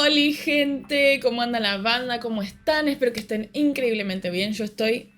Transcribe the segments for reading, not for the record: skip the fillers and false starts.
Hola gente, ¿cómo anda la banda? ¿Cómo están? Espero que estén increíblemente bien. Yo estoy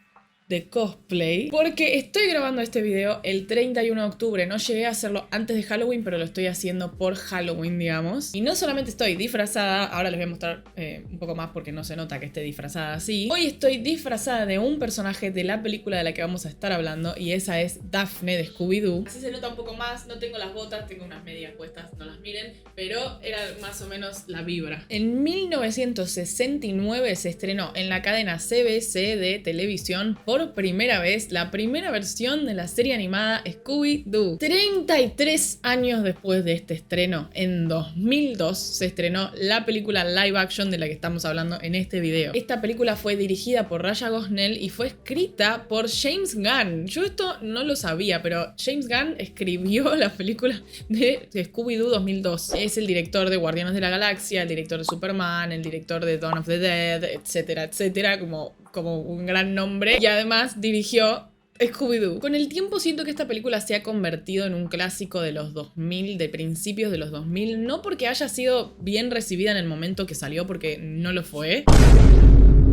de cosplay porque estoy grabando este video el 31 de octubre. No llegué a hacerlo antes de Halloween, pero lo estoy haciendo por Halloween, digamos. Y no solamente estoy disfrazada, ahora les voy a mostrar un poco más porque no se nota que esté disfrazada así. Hoy estoy disfrazada de un personaje de la película de la que vamos a estar hablando, y esa es Daphne de Scooby-Doo. Así se nota un poco más, no tengo las botas, tengo unas medias puestas, no las miren, pero era más o menos la vibra. En 1969 se estrenó en la cadena CBC de televisión por primera vez la primera versión de la serie animada Scooby-Doo. 33 años después de este estreno, en 2002, se estrenó la película live action de la que estamos hablando en este video. Esta película fue dirigida por Ryan Gosling y fue escrita por James Gunn. Yo esto no lo sabía, pero James Gunn escribió la película de Scooby-Doo 2002. Es el director de Guardianes de la Galaxia, el director de Superman, el director de Dawn of the Dead, etcétera, etcétera, como un gran nombre. Y además dirigió Scooby-Doo. Con el tiempo siento que esta película se ha convertido en un clásico de los 2000, de principios de los 2000, no porque haya sido bien recibida en el momento que salió, porque no lo fue.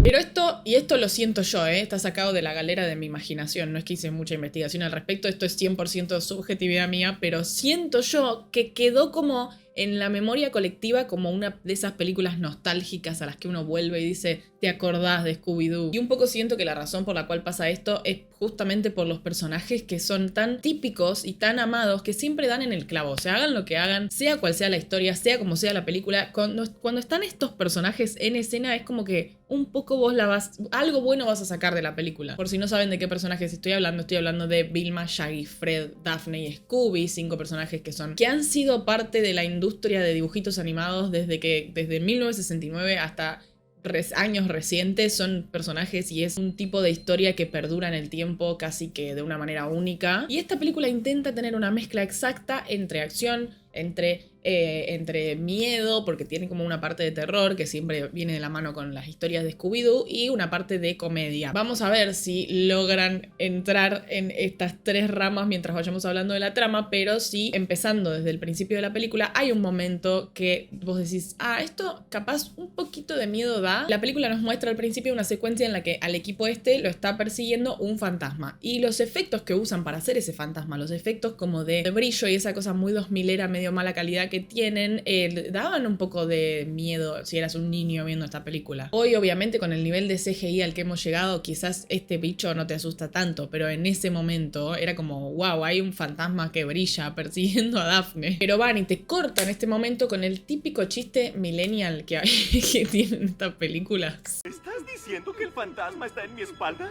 Pero esto lo siento yo, está sacado de la galera de mi imaginación, no es que hice mucha investigación al respecto, esto es 100% subjetividad mía, pero siento yo que quedó como en la memoria colectiva como una de esas películas nostálgicas a las que uno vuelve y dice, ¿te acordás de Scooby-Doo? Y un poco siento que la razón por la cual pasa esto es justamente por los personajes que son tan típicos y tan amados que siempre dan en el clavo. O sea, hagan lo que hagan, sea cual sea la historia, sea como sea la película, cuando están estos personajes en escena es como que un poco algo bueno vas a sacar de la película. Por si no saben de qué personajes estoy hablando de Vilma, Shaggy, Fred, Daphne y Scooby, 5 personajes que han sido parte de la industria de dibujitos animados desde 1969 hasta años recientes. Son personajes y es un tipo de historia que perdura en el tiempo casi que de una manera única. Y esta película intenta tener una mezcla exacta entre acción, entre miedo, porque tiene como una parte de terror que siempre viene de la mano con las historias de Scooby-Doo, y una parte de comedia. Vamos a ver si logran entrar en estas tres ramas mientras vayamos hablando de la trama, pero sí, empezando desde el principio de la película, hay un momento que vos decís, esto capaz un poquito de miedo da. La película nos muestra al principio una secuencia en la que al equipo lo está persiguiendo un fantasma, y los efectos que usan para hacer ese fantasma, los efectos como de brillo y esa cosa muy 2000era, medio mala calidad que tienen, daban un poco de miedo si eras un niño viendo esta película. Hoy obviamente con el nivel de CGI al que hemos llegado quizás este bicho no te asusta tanto, pero en ese momento era como wow, hay un fantasma que brilla persiguiendo a Daphne. Pero van y te cortan este momento con el típico chiste millennial que tienen estas películas. ¿Estás diciendo que el fantasma está en mi espalda?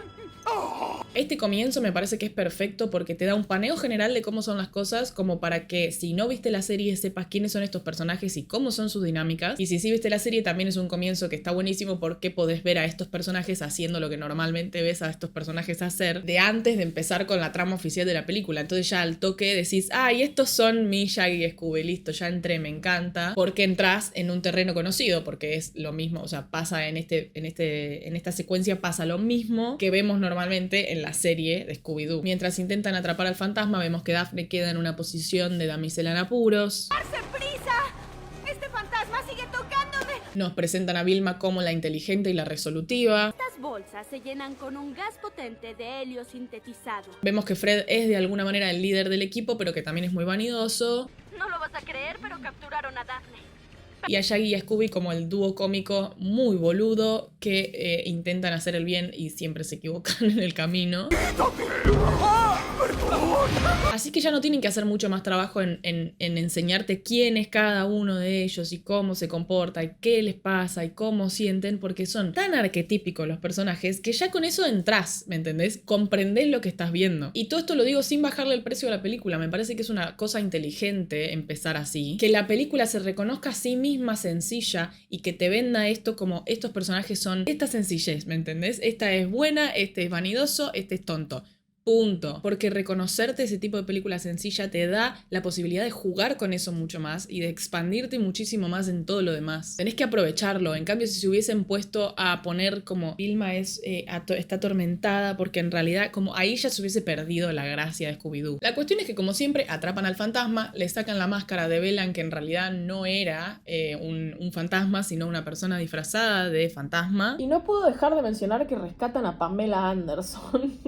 Este comienzo me parece que es perfecto porque te da un paneo general de cómo son las cosas, como para que si no viste la serie sepas quiénes son estos personajes y cómo son sus dinámicas. Y si sí viste la serie también es un comienzo que está buenísimo porque podés ver a estos personajes haciendo lo que normalmente ves a estos personajes hacer de antes de empezar con la trama oficial de la película. Entonces ya al toque decís, y estos son mi Shaggy y Scooby, listo, ya entré, me encanta, porque entras en un terreno conocido, porque es lo mismo, o sea, pasa en esta secuencia pasa lo mismo que vemos normalmente en la serie de Scooby-Doo. Mientras intentan atrapar al fantasma, vemos que Daphne queda en una posición de damisela en apuros. ¡Darse prisa! ¡Este fantasma sigue tocándome! Nos presentan a Vilma como la inteligente y la resolutiva. Estas bolsas se llenan con un gas potente de helio sintetizado. Vemos que Fred es de alguna manera el líder del equipo, pero que también es muy vanidoso. No lo vas a creer, pero capturaron a Daphne. Y a Shaggy y a Scooby como el dúo cómico muy boludo que intentan hacer el bien y siempre se equivocan en el camino. Así que ya no tienen que hacer mucho más trabajo en enseñarte quién es cada uno de ellos y cómo se comporta y qué les pasa y cómo sienten, porque son tan arquetípicos los personajes que ya con eso entrás, ¿me entendés? Comprendés lo que estás viendo. Y todo esto lo digo sin bajarle el precio a la película. Me parece que es una cosa inteligente empezar así. Que la película se reconozca a sí misma sencilla y que te venda esto como estos personajes son esta sencillez, ¿me entendés? Esta es buena, este es vanidoso, este es tonto. Punto. Porque reconocerte ese tipo de película sencilla te da la posibilidad de jugar con eso mucho más y de expandirte muchísimo más en todo lo demás. Tenés que aprovecharlo. En cambio, si se hubiesen puesto a poner como Vilma está atormentada, porque en realidad como ahí ya se hubiese perdido la gracia de Scooby-Doo. La cuestión es que como siempre atrapan al fantasma, le sacan la máscara, develan que en realidad no era un fantasma, sino una persona disfrazada de fantasma. Y no puedo dejar de mencionar que rescatan a Pamela Anderson.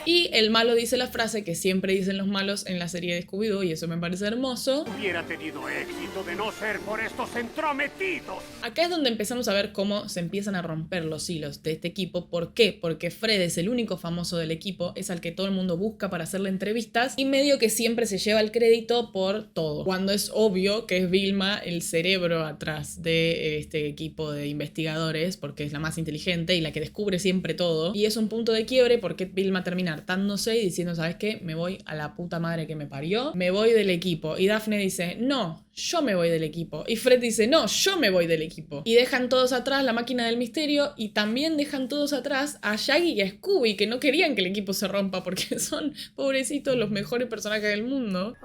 Y el malo dice la frase que siempre dicen los malos en la serie de Scooby-Doo, y eso me parece hermoso. Hubiera tenido éxito de no ser por estos entrometidos. Acá es donde empezamos a ver cómo se empiezan a romper los hilos de este equipo. ¿Por qué? Porque Fred es el único famoso del equipo, es al que todo el mundo busca para hacerle entrevistas y medio que siempre se lleva el crédito por todo. Cuando es obvio que es Vilma el cerebro atrás de este equipo de investigadores, porque es la más inteligente y la que descubre siempre todo. Y es un punto de quiebre porque Vilma termina hartándose y diciendo, ¿sabes qué? Me voy a la puta madre que me parió, me voy del equipo. Y Daphne dice, no, yo me voy del equipo. Y Fred dice, no, yo me voy del equipo. Y dejan todos atrás la máquina del misterio y también dejan todos atrás a Shaggy y a Scooby, que no querían que el equipo se rompa porque son, pobrecitos, los mejores personajes del mundo.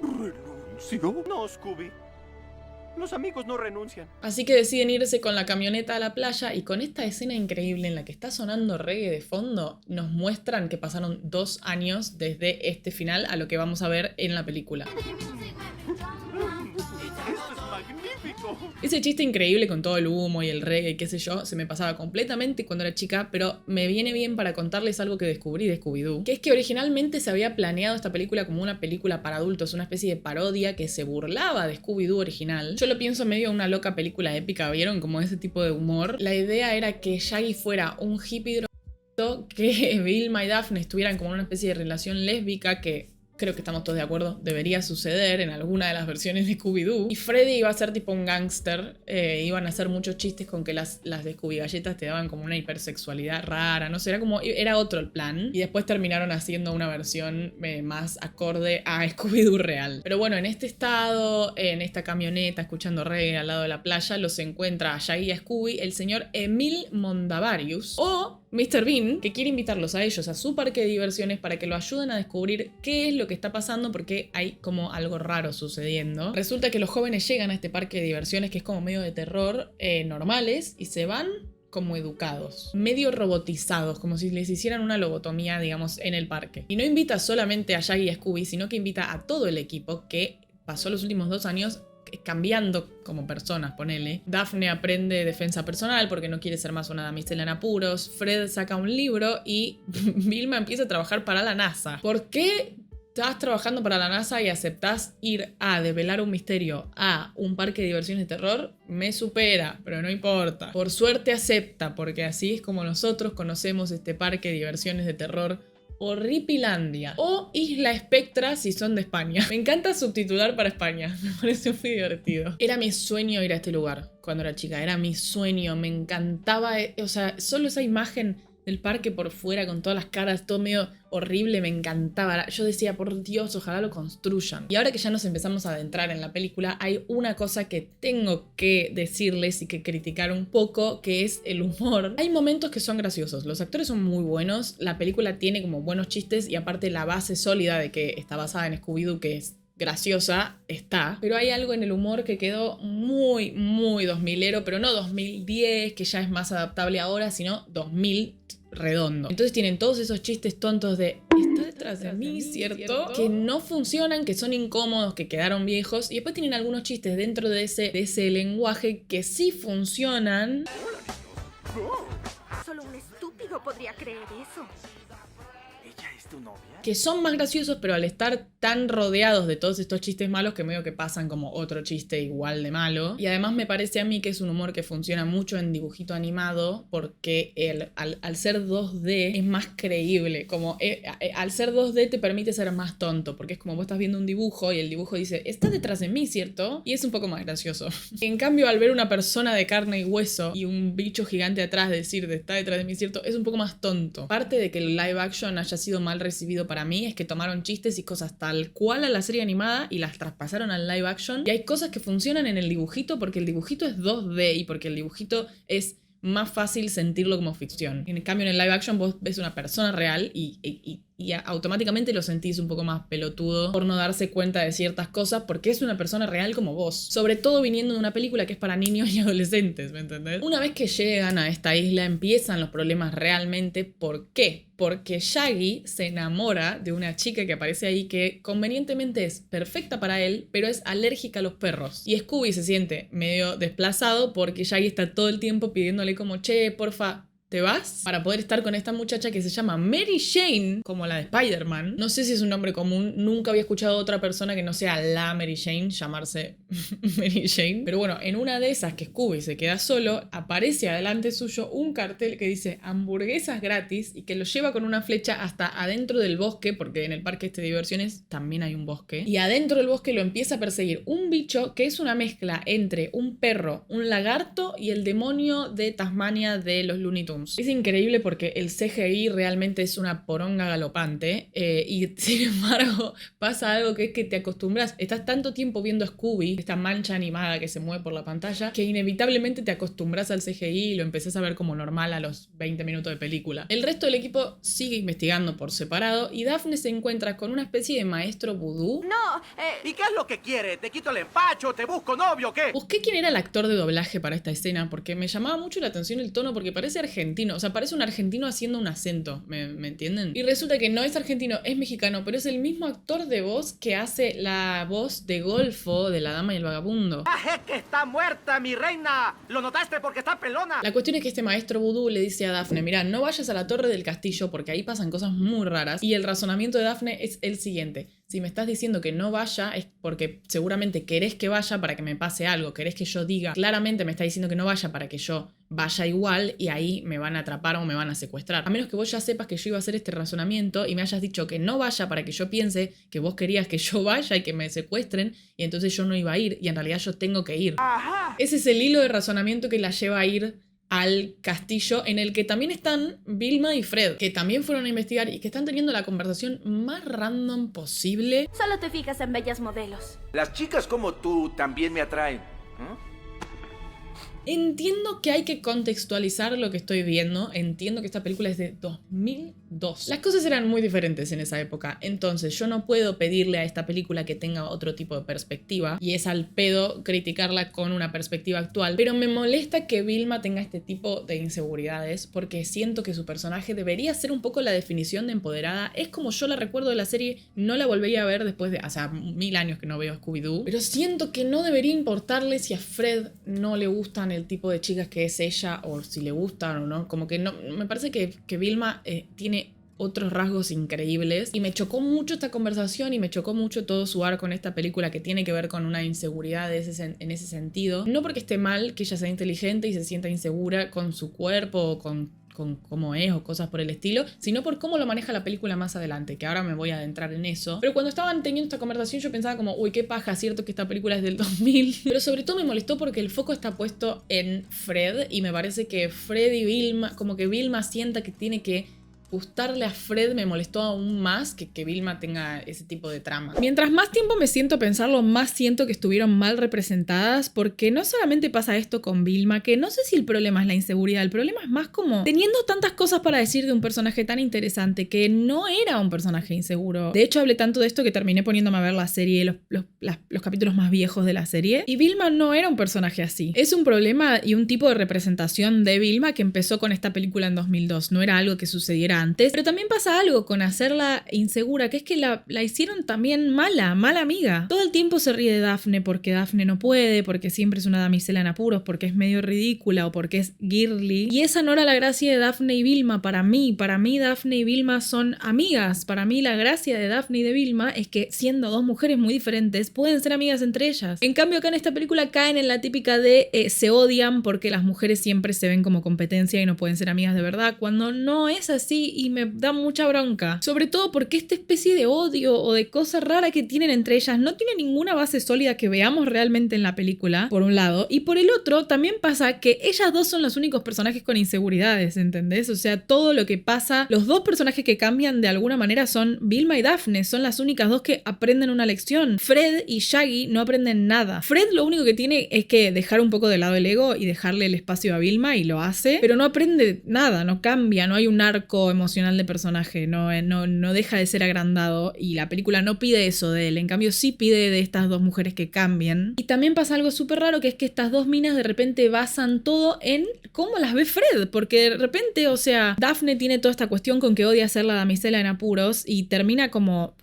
¿Renunció? No, Scooby. Los amigos no renuncian. Así que deciden irse con la camioneta a la playa y con esta escena increíble en la que está sonando reggae de fondo, nos muestran que pasaron 2 años desde este final a lo que vamos a ver en la película. Esto es magnífico. Ese chiste increíble con todo el humo y el reggae y qué sé yo, se me pasaba completamente cuando era chica, pero me viene bien para contarles algo que descubrí de Scooby-Doo, que es que originalmente se había planeado esta película como una película para adultos, una especie de parodia que se burlaba de Scooby-Doo original. Yo lo pienso medio una loca película épica, ¿vieron? Como ese tipo de humor. La idea era que Shaggy fuera un hippie drogadicto, que Vilma y Daphne estuvieran como en una especie de relación lésbica que... creo que estamos todos de acuerdo, debería suceder en alguna de las versiones de Scooby-Doo. Y Freddy iba a ser tipo un gángster, iban a hacer muchos chistes con que las de Scooby Galletas te daban como una hipersexualidad rara, no sé, era otro el plan. Y después terminaron haciendo una versión más acorde a Scooby-Doo real. Pero bueno, en este estado, en esta camioneta, escuchando reggae al lado de la playa, los encuentra a Shaggy y a Scooby el señor Emil Mondavarius, o Mr. Bean, que quiere invitarlos a ellos a su parque de diversiones para que lo ayuden a descubrir qué es lo que está pasando, porque hay como algo raro sucediendo. Resulta que los jóvenes llegan a este parque de diversiones que es como medio de terror, normales, y se van como educados, medio robotizados, como si les hicieran una lobotomía, digamos, en el parque. Y no invita solamente a Shaggy y a Scooby, sino que invita a todo el equipo que pasó los últimos 2 años cambiando como personas, ponele. Daphne aprende defensa personal porque no quiere ser más una damisela en apuros. Fred saca un libro y Vilma empieza a trabajar para la NASA. ¿Por qué estás trabajando para la NASA y aceptás ir a develar un misterio a un parque de diversiones de terror? Me supera, pero no importa. Por suerte acepta, porque así es como nosotros conocemos este parque de diversiones de terror, Horripilandia o Isla Espectra si son de España. Me encanta subtitular para España, me parece muy divertido. Era mi sueño ir a este lugar cuando era chica, era mi sueño, me encantaba, o sea, solo esa imagen del parque por fuera con todas las caras, todo medio horrible, me encantaba. Yo decía, por Dios, ojalá lo construyan. Y ahora que ya nos empezamos a adentrar en la película, hay una cosa que tengo que decirles y que criticar un poco, que es el humor. Hay momentos que son graciosos, los actores son muy buenos, la película tiene como buenos chistes y aparte la base sólida de que está basada en Scooby-Doo, que es graciosa, está, pero hay algo en el humor que quedó muy, muy 2000ero, pero no 2010, que ya es más adaptable ahora, sino 2000 redondo. Entonces tienen todos esos chistes tontos de está detrás de mí, ¿cierto? Que no funcionan, que son incómodos, que quedaron viejos, y después tienen algunos chistes dentro de ese lenguaje que sí funcionan. Solo un estúpido podría creer eso. ¿Ella es tu novia? Que son más graciosos, pero al estar tan rodeados de todos estos chistes malos que medio que pasan como otro chiste igual de malo. Y además me parece a mí que es un humor que funciona mucho en dibujito animado porque al ser 2D es más creíble. Como al ser 2D te permite ser más tonto porque es como vos estás viendo un dibujo y el dibujo dice está detrás de mí, ¿cierto? Y es un poco más gracioso. En cambio, al ver una persona de carne y hueso y un bicho gigante atrás decir está detrás de mí, ¿cierto? Es un poco más tonto. Parte de que el live action haya sido mal recibido para mí es que tomaron chistes y cosas tal cual a la serie animada y las traspasaron al live action, y hay cosas que funcionan en el dibujito porque el dibujito es 2D y porque el dibujito es más fácil sentirlo como ficción. En cambio, en el live action vos ves una persona real y automáticamente lo sentís un poco más pelotudo por no darse cuenta de ciertas cosas porque es una persona real como vos. Sobre todo viniendo de una película que es para niños y adolescentes, ¿me entendés? Una vez que llegan a esta isla empiezan los problemas realmente. ¿Por qué? Porque Shaggy se enamora de una chica que aparece ahí que convenientemente es perfecta para él, pero es alérgica a los perros. Y Scooby se siente medio desplazado porque Shaggy está todo el tiempo pidiéndole como, che, porfa, ¿te vas? Para poder estar con esta muchacha que se llama Mary Jane, como la de Spider-Man. No sé si es un nombre común, nunca había escuchado a otra persona que no sea la Mary Jane llamarse Mary Jane. Pero bueno, en una de esas que Scooby se queda solo, aparece adelante suyo un cartel que dice hamburguesas gratis y que lo lleva con una flecha hasta adentro del bosque, porque en el parque de diversiones también hay un bosque. Y adentro del bosque lo empieza a perseguir un bicho que es una mezcla entre un perro, un lagarto y el demonio de Tasmania de los Looney Tunes. Es increíble porque el CGI realmente es una poronga galopante y sin embargo pasa algo que es que te acostumbras, estás tanto tiempo viendo a Scooby, esta mancha animada que se mueve por la pantalla, que inevitablemente te acostumbras al CGI y lo empezás a ver como normal a los 20 minutos de película. El resto del equipo sigue investigando por separado y Daphne se encuentra con una especie de maestro vudú. ¿Y qué es lo que quiere? ¿Te quito el empacho? ¿Te busco novio o qué? Busqué quién era el actor de doblaje para esta escena porque me llamaba mucho la atención el tono porque parece argentino, o sea, parece un argentino haciendo un acento, ¿me entienden? Y resulta que no es argentino, es mexicano, pero es el mismo actor de voz que hace la voz de Golfo de La Dama y el Vagabundo. ¡Ah, es que está muerta, mi reina! ¿Lo notaste porque está pelona? La cuestión es que este maestro vudú le dice a Daphne, mira, no vayas a la torre del castillo porque ahí pasan cosas muy raras. Y el razonamiento de Daphne es el siguiente. Si me estás diciendo que no vaya es porque seguramente querés que vaya para que me pase algo, querés que yo diga, claramente me está diciendo que no vaya para que yo vaya igual y ahí me van a atrapar o me van a secuestrar. A menos que vos ya sepas que yo iba a hacer este razonamiento y me hayas dicho que no vaya para que yo piense que vos querías que yo vaya y que me secuestren y entonces yo no iba a ir y en realidad yo tengo que ir. Ajá. Ese es el hilo de razonamiento que la lleva a ir al castillo, en el que también están Vilma y Fred, que también fueron a investigar y que están teniendo la conversación más random posible. Solo te fijas en bellas modelos. Las chicas como tú también me atraen. Entiendo que hay que contextualizar lo que estoy viendo. Entiendo que esta película es de 2002. Las cosas eran muy diferentes en esa época. Entonces yo no puedo pedirle a esta película que tenga otro tipo de perspectiva. Y es al pedo criticarla con una perspectiva actual. Pero me molesta que Vilma tenga este tipo de inseguridades. Porque siento que su personaje debería ser un poco la definición de empoderada. Es como yo la recuerdo de la serie. No la volvería a ver después de... O sea, 1000 años que no veo a Scooby-Doo. Pero siento que no debería importarle si a Fred no le gustan el tipo de chicas que es ella o si le gustan o no, como que no, me parece que Vilma tiene otros rasgos increíbles y me chocó mucho esta conversación y me chocó mucho todo su arco en esta película que tiene que ver con una inseguridad en ese sentido, no porque esté mal que ella sea inteligente y se sienta insegura con su cuerpo o con cómo es o cosas por el estilo, sino por cómo lo maneja la película más adelante, que ahora me voy a adentrar en eso. Pero cuando estaban teniendo esta conversación yo pensaba como, uy, qué paja, cierto que esta película es del 2000. Pero sobre todo me molestó porque el foco está puesto en Fred y me parece que Fred y Vilma, como que Vilma sienta que tiene que gustarle a Fred, me molestó aún más que Vilma tenga ese tipo de trama. Mientras más tiempo me siento a pensarlo, más siento que estuvieron mal representadas, porque no solamente pasa esto con Vilma, que no sé si el problema es la inseguridad, el problema es más como teniendo tantas cosas para decir de un personaje tan interesante que no era un personaje inseguro. De hecho, hablé tanto de esto que terminé poniéndome a ver la serie, los capítulos más viejos de la serie, y Vilma no era un personaje así. Es un problema y un tipo de representación de Vilma que empezó con esta película en 2002, no era algo que sucediera antes, pero también pasa algo con hacerla insegura, que es que la hicieron también mala amiga. Todo el tiempo se ríe de Daphne porque Daphne no puede, porque siempre es una damisela en apuros, porque es medio ridícula o porque es girly. Y esa no era la gracia de Daphne y Vilma para mí. Para mí Daphne y Vilma son amigas. Para mí la gracia de Daphne y de Vilma es que siendo dos mujeres muy diferentes pueden ser amigas entre ellas. En cambio acá en esta película caen en la típica de se odian porque las mujeres siempre se ven como competencia y no pueden ser amigas de verdad, cuando no es así. y me da mucha bronca. Sobre todo porque esta especie de odio o de cosa rara que tienen entre ellas no tiene ninguna base sólida que veamos realmente en la película, por un lado. Y por el otro, también pasa que ellas dos son los únicos personajes con inseguridades, ¿entendés? O sea, todo lo que pasa, los dos personajes que cambian de alguna manera son Vilma y Daphne, son las únicas dos que aprenden una lección. Fred y Shaggy no aprenden nada. Fred lo único que tiene es que dejar un poco de lado el ego y dejarle el espacio a Vilma, y lo hace, pero no aprende nada, no cambia, no hay un arco emocional de personaje, no deja de ser agrandado, y la película no pide eso de él, en cambio sí pide de estas dos mujeres que cambien. Y también pasa algo súper raro, que es que estas dos minas de repente basan todo en cómo las ve Fred, porque de repente, o sea, Daphne tiene toda esta cuestión con que odia ser la damisela en apuros y termina como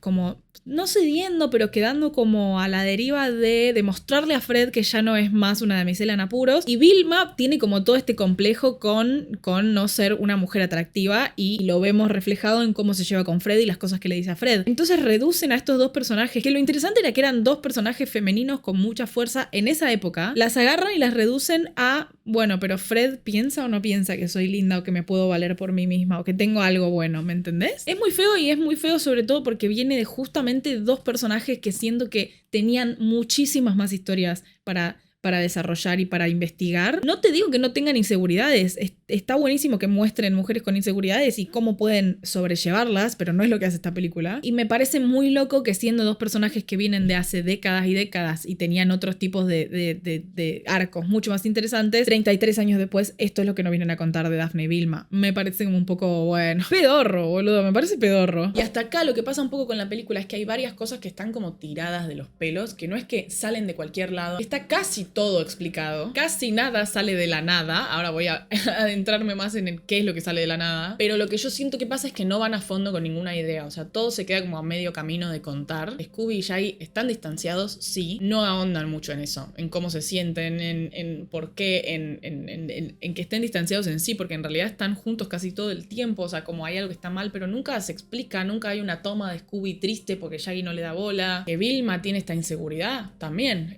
no cediendo, pero quedando como a la deriva de demostrarle a Fred que ya no es más una damisela en apuros. Y Vilma tiene como todo este complejo con no ser una mujer atractiva, y lo vemos reflejado en cómo se lleva con Fred y las cosas que le dice a Fred. Entonces reducen a estos dos personajes, que lo interesante era que eran dos personajes femeninos con mucha fuerza en esa época, las agarran y las reducen a, bueno, pero Fred piensa o no piensa que soy linda o que me puedo valer por mí misma o que tengo algo bueno, ¿me entendés? Es muy feo, y es muy feo sobre todo porque viene de justamente dos personajes que siento que tenían muchísimas más historias para desarrollar y para investigar. No te digo que no tengan inseguridades, está buenísimo que muestren mujeres con inseguridades y cómo pueden sobrellevarlas, pero no es lo que hace esta película. Y me parece muy loco que, siendo dos personajes que vienen de hace décadas y décadas y tenían otros tipos de arcos mucho más interesantes, 33 años después esto es lo que nos vienen a contar de Daphne y Vilma. Me parece como un poco, bueno, pedorro, boludo, me parece pedorro. Y hasta acá lo que pasa un poco con la película es que hay varias cosas que están como tiradas de los pelos, que no es que salen de cualquier lado, está casi todo explicado, casi nada sale de la nada. Ahora voy a adentrarme más en qué es lo que sale de la nada, pero lo que yo siento que pasa es que no van a fondo con ninguna idea, o sea, todo se queda como a medio camino de contar. Scooby y Shaggy están distanciados, sí, no ahondan mucho en eso, en cómo se sienten, en por qué, en que estén distanciados en sí, porque en realidad están juntos casi todo el tiempo, o sea, como hay algo que está mal, pero nunca se explica, nunca hay una toma de Scooby triste porque Shaggy no le da bola, que Vilma tiene esta inseguridad también.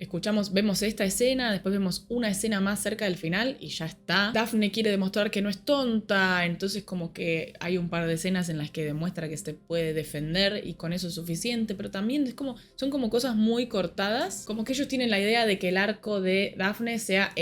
Vemos esta escena, después vemos una escena más cerca del final y ya está. Daphne quiere demostrar que no es tonta, entonces como que hay un par de escenas en las que demuestra que se puede defender y con eso es suficiente, pero también son como cosas muy cortadas, como que ellos tienen la idea de que el arco de Daphne sea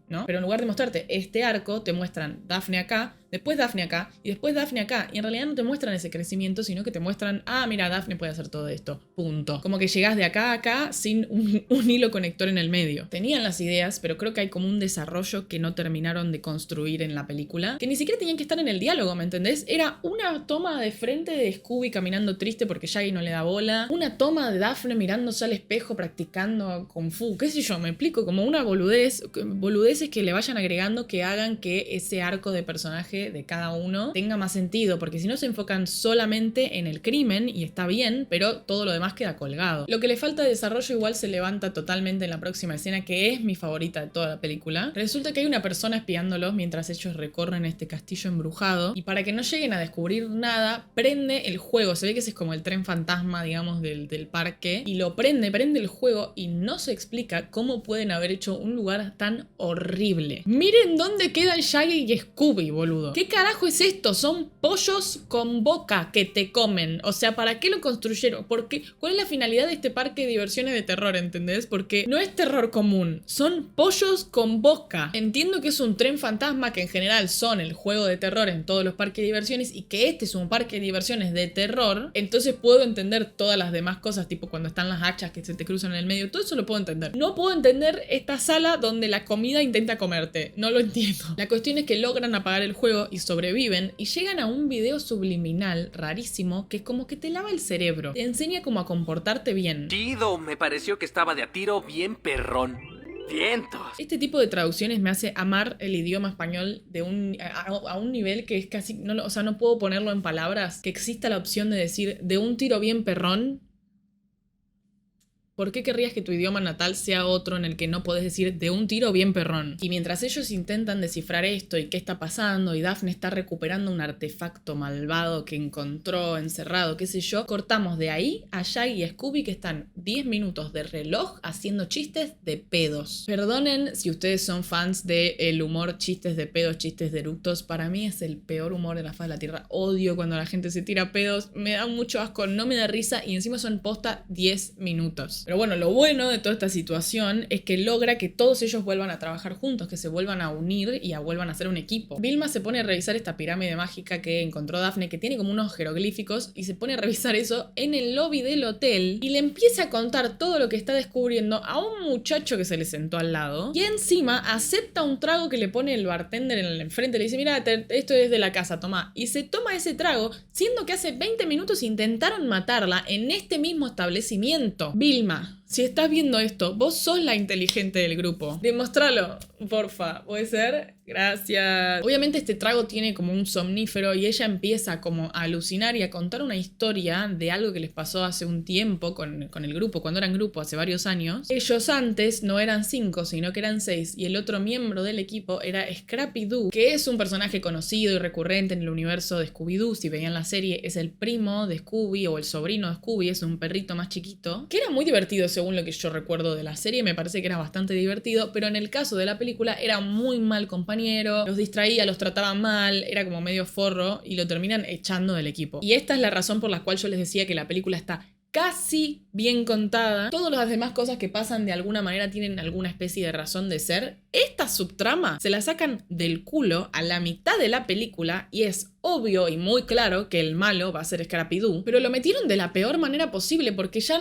¿no? Pero en lugar de mostrarte este arco, te muestran Daphne acá, después Daphne acá y después Daphne acá, y en realidad no te muestran ese crecimiento, sino que te muestran, mira, Daphne puede hacer todo esto, punto. Como que llegás de acá a acá sin un hilo conector en el medio. Tenían las ideas, pero creo que hay como un desarrollo que no terminaron de construir en la película, que ni siquiera tenían que estar en el diálogo, ¿me entendés? Era una toma de frente de Scooby caminando triste porque Shaggy no le da bola, una toma de Daphne mirándose al espejo practicando Kung Fu, qué sé yo, me explico, como una boludeces que le vayan agregando que hagan que ese arco de personaje de cada uno tenga más sentido, porque si no se enfocan solamente en el crimen y está bien, pero todo lo demás queda colgado. Lo que le falta de desarrollo igual se levanta totalmente en la próxima escena, que es mi favorita de toda la película. Resulta que hay una persona espiándolos mientras ellos recorren este castillo embrujado, y para que no lleguen a descubrir nada, prende el juego. Se ve que ese es como el tren fantasma, digamos, del parque, y lo prende el juego, y no se explica cómo pueden haber hecho un lugar tan horrible. Miren dónde quedan Shaggy y Scooby, boludo. ¿Qué carajo es esto? Son pollos con boca que te comen. O sea, ¿para qué lo construyeron? Porque, ¿cuál es la finalidad de este parque de diversiones de terror? ¿Entendés? Porque no es terror común, son pollos con boca. Entiendo que es un tren fantasma, que en general son el juego de terror en todos los parques de diversiones, y que este es un parque de diversiones de terror, entonces puedo entender todas las demás cosas, tipo cuando están las hachas que se te cruzan en el medio, todo eso lo puedo entender. No puedo entender esta sala donde la comida intenta comerte, no lo entiendo. La cuestión es que logran apagar el juego y sobreviven, y llegan a un video subliminal rarísimo que es como que te lava el cerebro, te enseña como a comportarte bien. Chido, me pareció que estaba de a tiro bien perrón. Vientos. Este tipo de traducciones me hace amar el idioma español a un nivel que es casi, o sea, no puedo ponerlo en palabras, que exista la opción de decir de un tiro bien perrón. ¿Por qué querrías que tu idioma natal sea otro en el que no podés decir de un tiro bien perrón? Y mientras ellos intentan descifrar esto y qué está pasando y Daphne está recuperando un artefacto malvado que encontró encerrado, qué sé yo, cortamos de ahí a Shaggy y Scooby que están 10 minutos de reloj haciendo chistes de pedos. Perdonen si ustedes son fans del humor chistes de pedos, chistes de eructos. Para mí es el peor humor de la faz de la tierra. Odio cuando la gente se tira pedos. Me da mucho asco, no me da risa y encima son posta 10 minutos. Pero bueno, lo bueno de toda esta situación es que logra que todos ellos vuelvan a trabajar juntos, que se vuelvan a unir y vuelvan a ser un equipo. Vilma se pone a revisar esta pirámide mágica que encontró Daphne, que tiene como unos jeroglíficos, y se pone a revisar eso en el lobby del hotel y le empieza a contar todo lo que está descubriendo a un muchacho que se le sentó al lado y encima acepta un trago que le pone el bartender en el enfrente. Le dice, mira, esto es de la casa, toma. Y se toma ese trago, siendo que hace 20 minutos intentaron matarla en este mismo establecimiento. Vilma, si estás viendo esto, vos sos la inteligente del grupo. Demostralo, porfa. ¿Puede ser? Gracias. Obviamente este trago tiene como un somnífero y ella empieza como a alucinar y a contar una historia de algo que les pasó hace un tiempo con el grupo, cuando eran grupo hace varios años. Ellos antes no eran 5, sino que eran 6 y el otro miembro del equipo era Scrappy-Doo, que es un personaje conocido y recurrente en el universo de Scooby-Doo. Si veían la serie, es el primo de Scooby o el sobrino de Scooby, es un perrito más chiquito, que era muy divertido según lo que yo recuerdo de la serie. Me parece que era bastante divertido, pero en el caso de la película era muy mal compañero, los distraía, los trataba mal, era como medio forro y lo terminan echando del equipo. Y esta es la razón por la cual yo les decía que la película está casi bien contada. Todas las demás cosas que pasan de alguna manera tienen alguna especie de razón de ser. Esta subtrama se la sacan del culo a la mitad de la película y es obvio y muy claro que el malo va a ser Scrappy-Doo, pero lo metieron de la peor manera posible porque ya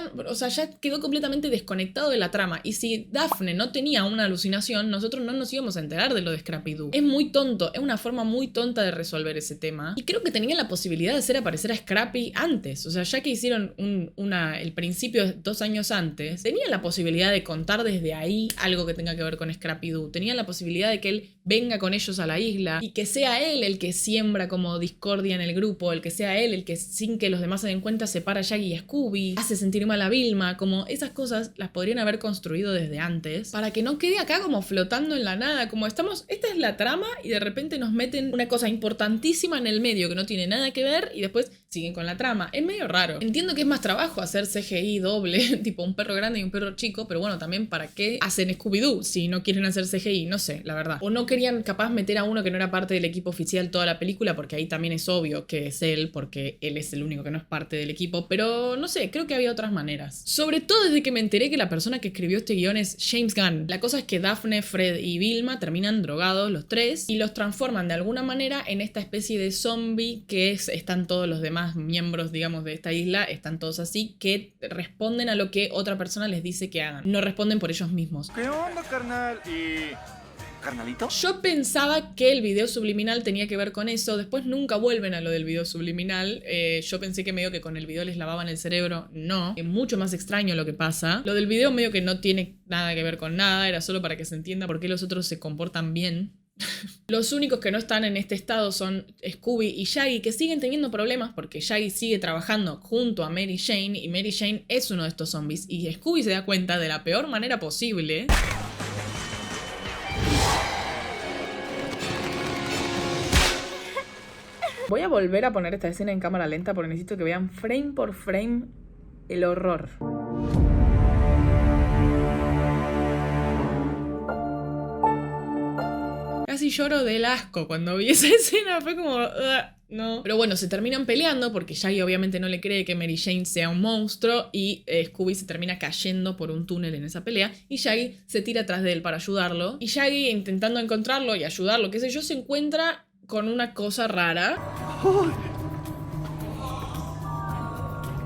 quedó completamente desconectado de la trama. Y si Daphne no tenía una alucinación, nosotros no nos íbamos a enterar de lo de Scrappy-Doo. Es muy tonto, es una forma muy tonta de resolver ese tema. Y creo que tenían la posibilidad de hacer aparecer a Scrappy antes. O sea, ya que hicieron el principio 2 años antes, tenían la posibilidad de contar desde ahí algo que tenga que ver con Scrappy-Doo. Tenían la posibilidad de que él venga con ellos a la isla y que sea él el que siembra como discordia en el grupo, el que sea él el que sin que los demás se den cuenta separa a Shaggy y a Scooby, hace sentir mal a Vilma. Como esas cosas las podrían haber construido desde antes para que no quede acá como flotando en la nada, como esta es la trama y de repente nos meten una cosa importantísima en el medio que no tiene nada que ver y después siguen con la trama. Es medio raro. Entiendo que es más trabajo hacer CGI doble, tipo un perro grande y un perro chico, pero bueno, también ¿para qué hacen Scooby-Doo si no quieren hacer CGI? No sé, la verdad. O no querían capaz meter a uno que no era parte del equipo oficial toda la película, porque ahí también es obvio que es él, porque él es el único que no es parte del equipo, pero no sé, creo que había otras maneras. Sobre todo desde que me enteré que la persona que escribió este guión es James Gunn. La cosa es que Daphne, Fred y Vilma terminan drogados los tres y los transforman de alguna manera en esta especie de zombie que están todos los demás miembros, digamos, de esta isla, están todos así, que responden a lo que otra persona les dice que hagan. No responden por ellos mismos. ¿Qué onda, carnal? ¿Carnalito? Yo pensaba que el video subliminal tenía que ver con eso. Después nunca vuelven a lo del video subliminal. Yo pensé que medio que con el video les lavaban el cerebro. No, es mucho más extraño lo que pasa. Lo del video medio que no tiene nada que ver con nada. Era solo para que se entienda por qué los otros se comportan bien. Los únicos que no están en este estado son Scooby y Shaggy, que siguen teniendo problemas porque Shaggy sigue trabajando junto a Mary Jane y Mary Jane es uno de estos zombies y Scooby se da cuenta de la peor manera posible. Voy a volver a poner esta escena en cámara lenta porque necesito que vean frame por frame el horror. Casi lloro del asco cuando vi esa escena, fue como... no. Pero bueno, se terminan peleando porque Shaggy obviamente no le cree que Mary Jane sea un monstruo y Scooby se termina cayendo por un túnel en esa pelea y Shaggy se tira atrás de él para ayudarlo y Shaggy, intentando encontrarlo y ayudarlo, qué sé yo, se encuentra con una cosa rara.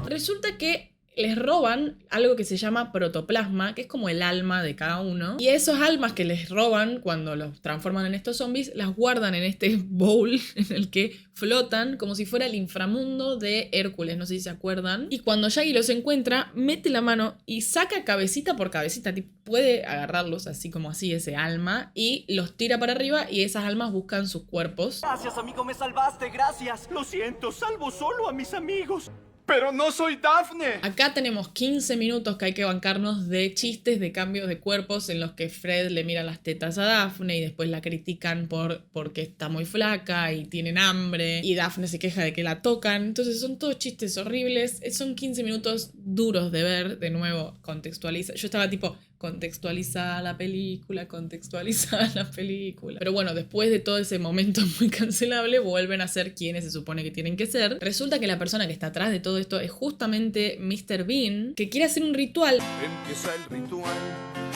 Resulta que les roban algo que se llama protoplasma, que es como el alma de cada uno. Y esos almas que les roban cuando los transforman en estos zombies, las guardan en este bowl en el que flotan como si fuera el inframundo de Hércules, no sé si se acuerdan. Y cuando Shaggy los encuentra, mete la mano y saca cabecita por cabecita, tipo, puede agarrarlos así como así, ese alma, y los tira para arriba y esas almas buscan sus cuerpos. Gracias, amigo, me salvaste, gracias. Lo siento, salvo solo a mis amigos. Pero no soy Daphne. Acá tenemos 15 minutos que hay que bancarnos de chistes de cambios de cuerpos en los que Fred le mira las tetas a Daphne y después la critican porque está muy flaca y tienen hambre y Daphne se queja de que la tocan. Entonces son todos chistes horribles. Son 15 minutos duros de ver. De nuevo, contextualiza. Yo estaba tipo, contextualizar la película, contextualizar la película. Pero bueno, después de todo ese momento muy cancelable, vuelven a ser quienes se supone que tienen que ser. Resulta que la persona que está atrás de todo esto es justamente Mr. Bean, que quiere hacer un ritual. Empieza el ritual.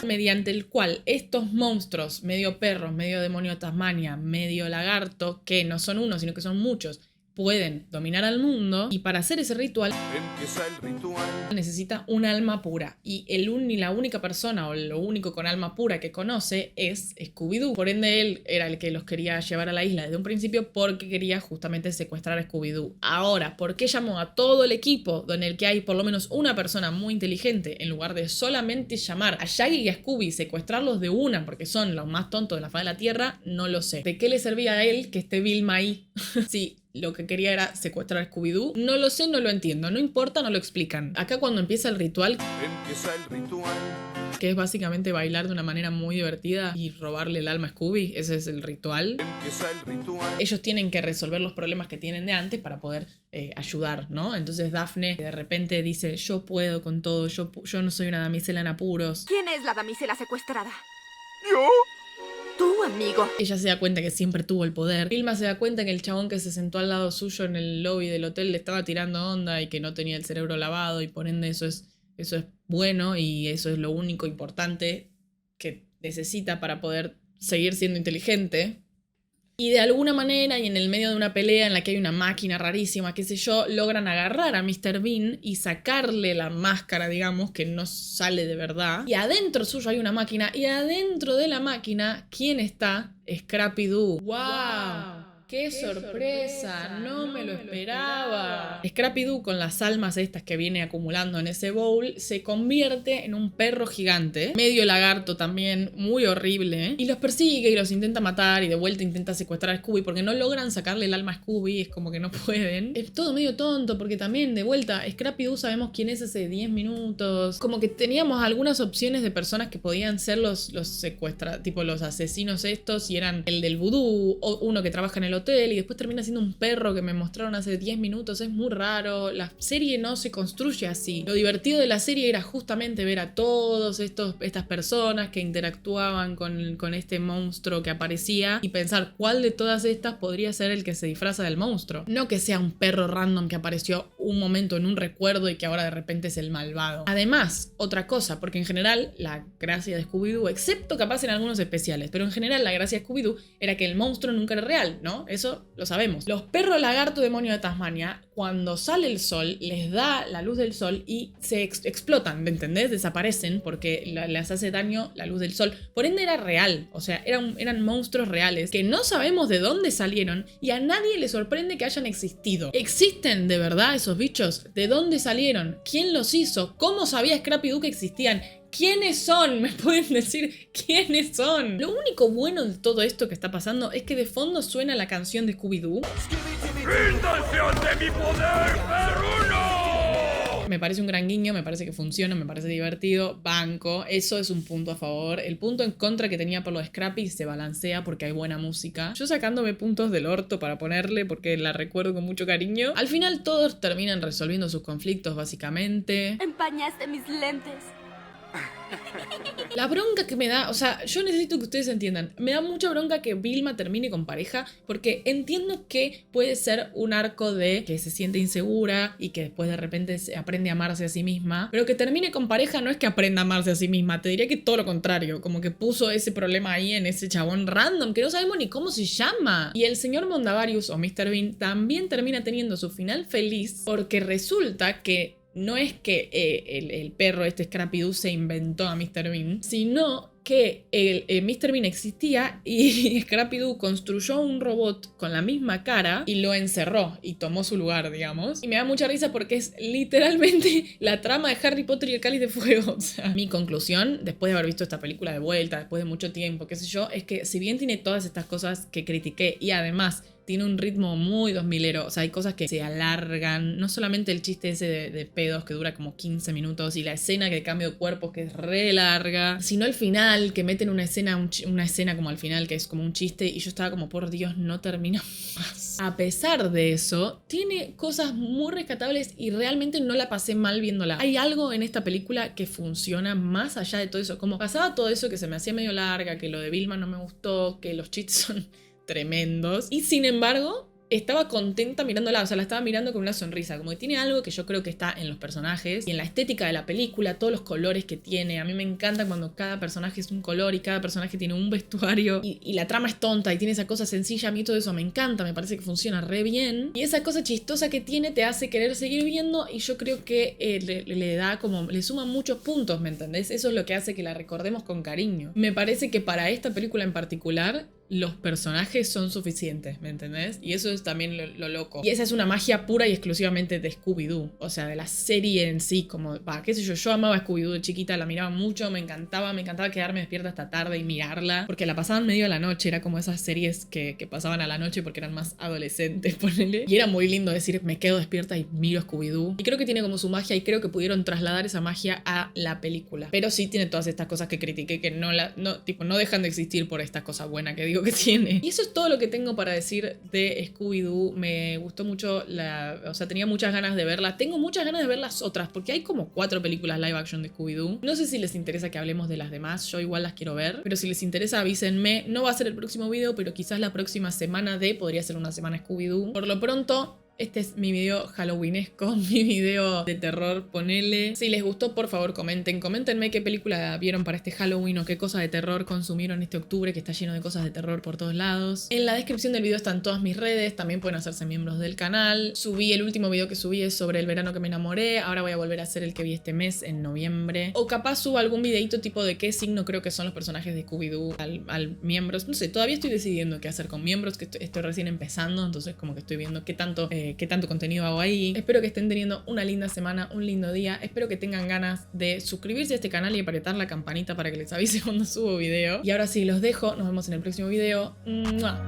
Mediante el cual estos monstruos, medio perros, medio demonio de Tasmania, medio lagarto, que no son uno, sino que son muchos, pueden dominar al mundo. Y para hacer ese ritual Empieza el ritual. necesita un alma pura. Y la única persona o lo único con alma pura que conoce es Scooby-Doo. Por ende, él era el que los quería llevar a la isla desde un principio porque quería justamente secuestrar a Scooby-Doo. Ahora, ¿por qué llamó a todo el equipo en el que hay por lo menos una persona muy inteligente en lugar de solamente llamar a Shaggy y a Scooby y secuestrarlos de una porque son los más tontos de la faz de la tierra? No lo sé. ¿De qué le servía a él que esté Vilma ahí? Sí, lo que quería era secuestrar a Scooby-Doo. No lo sé, no lo entiendo. No importa, no lo explican. Acá cuando empieza el ritual, Empieza el ritual. que es básicamente bailar de una manera muy divertida y robarle el alma a Scooby, ese es el ritual. Empieza el ritual. Ellos tienen que resolver los problemas que tienen de antes para poder ayudar, ¿no? Entonces Daphne de repente dice, yo puedo con todo, yo no soy una damisela en apuros. ¿Quién es la damisela secuestrada? ¿Yo? Tú, amigo. Ella se da cuenta que siempre tuvo el poder. Vilma se da cuenta que el chabón que se sentó al lado suyo en el lobby del hotel le estaba tirando onda y que no tenía el cerebro lavado y por ende eso es bueno y eso es lo único importante que necesita para poder seguir siendo inteligente. Y de alguna manera, y en el medio de una pelea en la que hay una máquina rarísima, qué sé yo, logran agarrar a Mr. Bean y sacarle la máscara, digamos, que no sale de verdad. Y adentro suyo hay una máquina, y adentro de la máquina, ¿quién está? Scrappy-Doo. ¡Wow! ¡Qué sorpresa! No me lo esperaba. Scrappy-Doo, con las almas estas que viene acumulando en ese bowl, se convierte en un perro gigante, medio lagarto también, muy horrible, y los persigue y los intenta matar y de vuelta intenta secuestrar a Scooby porque no logran sacarle el alma a Scooby, es como que no pueden. Es todo medio tonto porque también, de vuelta, Scrappy-Doo sabemos quién es hace 10 minutos. Como que teníamos algunas opciones de personas que podían ser los tipo los asesinos estos, y eran el del vudú, o uno que trabaja en el hotel y después termina siendo un perro que me mostraron hace 10 minutos. Es muy raro. La serie no se construye así. Lo divertido de la serie era justamente ver a todas estas personas que interactuaban con este monstruo que aparecía y pensar cuál de todas estas podría ser el que se disfraza del monstruo. No que sea un perro random que apareció un momento en un recuerdo y que ahora de repente es el malvado. Además, otra cosa, porque en general la gracia de Scooby-Doo, excepto capaz en algunos especiales, pero en general la gracia de Scooby-Doo era que el monstruo nunca era real, ¿no? Eso lo sabemos. Los perros lagarto demonio de Tasmania, cuando sale el sol, les da la luz del sol y se explotan, ¿me entendés? Desaparecen porque les hace daño la luz del sol. Por ende era real, o sea, eran monstruos reales que no sabemos de dónde salieron y a nadie le sorprende que hayan existido. ¿Existen de verdad esos bichos? ¿De dónde salieron? ¿Quién los hizo? ¿Cómo sabía Scrappy-Doo que existían? ¿Quiénes son? ¿Me pueden decir quiénes son? Lo único bueno de todo esto que está pasando es que de fondo suena la canción de Scooby-Doo. ¡Ríndanse ante mi poder, perruno! Me parece un gran guiño, me parece que funciona, me parece divertido, banco. Eso es un punto a favor. El punto en contra que tenía por lo de Scrappy se balancea porque hay buena música. Yo sacándome puntos del orto para ponerle porque la recuerdo con mucho cariño. Al final todos terminan resolviendo sus conflictos básicamente. Empañaste mis lentes. La bronca que me da, o sea, yo necesito que ustedes entiendan, me da mucha bronca que Vilma termine con pareja porque entiendo que puede ser un arco de que se siente insegura y que después de repente aprende a amarse a sí misma, pero que termine con pareja no es que aprenda a amarse a sí misma, te diría que todo lo contrario, como que puso ese problema ahí en ese chabón random que no sabemos ni cómo se llama. Y el señor Mondavarius o Mr. Bean también termina teniendo su final feliz porque resulta que no es que el perro este Scrappy-Doo se inventó a Mr. Bean, sino que Mr. Bean existía y Scrappy-Doo construyó un robot con la misma cara y lo encerró y tomó su lugar, digamos. Y me da mucha risa porque es literalmente la trama de Harry Potter y el Cáliz de Fuego. O sea, mi conclusión, después de haber visto esta película de vuelta, después de mucho tiempo, qué sé yo, es que si bien tiene todas estas cosas que critiqué y además tiene un ritmo muy 2000ero. O sea, hay cosas que se alargan. No solamente el chiste ese de pedos que dura como 15 minutos y la escena de cambio de cuerpos que es re larga, sino el final, que meten una escena como al final que es como un chiste y yo estaba como, por Dios, no termina más. A pesar de eso, tiene cosas muy rescatables y realmente no la pasé mal viéndola. Hay algo en esta película que funciona más allá de todo eso. Como pasaba todo eso que se me hacía medio larga, que lo de Vilma no me gustó, que los chistes son tremendos. Y sin embargo, estaba contenta mirándola, o sea, la estaba mirando con una sonrisa, como que tiene algo que yo creo que está en los personajes y en la estética de la película, todos los colores que tiene. A mí me encanta cuando cada personaje es un color y cada personaje tiene un vestuario y la trama es tonta y tiene esa cosa sencilla. A mí todo eso me encanta, me parece que funciona re bien y esa cosa chistosa que tiene te hace querer seguir viendo y yo creo que le da como, le suma muchos puntos, ¿me entendés? Eso es lo que hace que la recordemos con cariño. Me parece que para esta película en particular los personajes son suficientes, ¿me entendés? Y eso es también lo loco. Y esa es una magia pura y exclusivamente de Scooby-Doo. O sea, de la serie en sí, como, qué sé yo amaba Scooby-Doo de chiquita, la miraba mucho, me encantaba quedarme despierta hasta tarde y mirarla, porque la pasaban medio a la noche, era como esas series que pasaban a la noche porque eran más adolescentes, ponele. Y era muy lindo decir, me quedo despierta y miro Scooby-Doo. Y creo que tiene como su magia y creo que pudieron trasladar esa magia a la película. Pero sí tiene todas estas cosas que critiqué que no dejan de existir por esta cosa buena que digo que tiene. Y eso es todo lo que tengo para decir de Scooby-Doo. Me gustó mucho o sea, tenía muchas ganas de verla. Tengo muchas ganas de ver las otras, porque hay como 4 películas live action de Scooby-Doo. No sé si les interesa que hablemos de las demás, yo igual las quiero ver, pero si les interesa avísenme. No va a ser el próximo video, pero quizás la próxima semana podría ser una semana Scooby-Doo. Por lo pronto, este es mi video halloweenesco, mi video de terror, ponele. Si les gustó, por favor coméntenme qué película vieron para este Halloween o qué cosa de terror consumieron este octubre que está lleno de cosas de terror por todos lados. En la descripción del video están todas mis redes, también pueden hacerse miembros del canal. El último video que subí es sobre el verano que me enamoré, ahora voy a volver a hacer el que vi este mes, en noviembre. O capaz subo algún videito tipo de qué signo creo que son los personajes de Scooby-Doo al miembros. No sé, todavía estoy decidiendo qué hacer con miembros, que estoy recién empezando, entonces como que estoy viendo qué tanto contenido hago ahí. Espero que estén teniendo una linda semana, un lindo día. Espero que tengan ganas de suscribirse a este canal y apretar la campanita para que les avise cuando subo video. Y ahora sí, los dejo. Nos vemos en el próximo video. ¡Mua!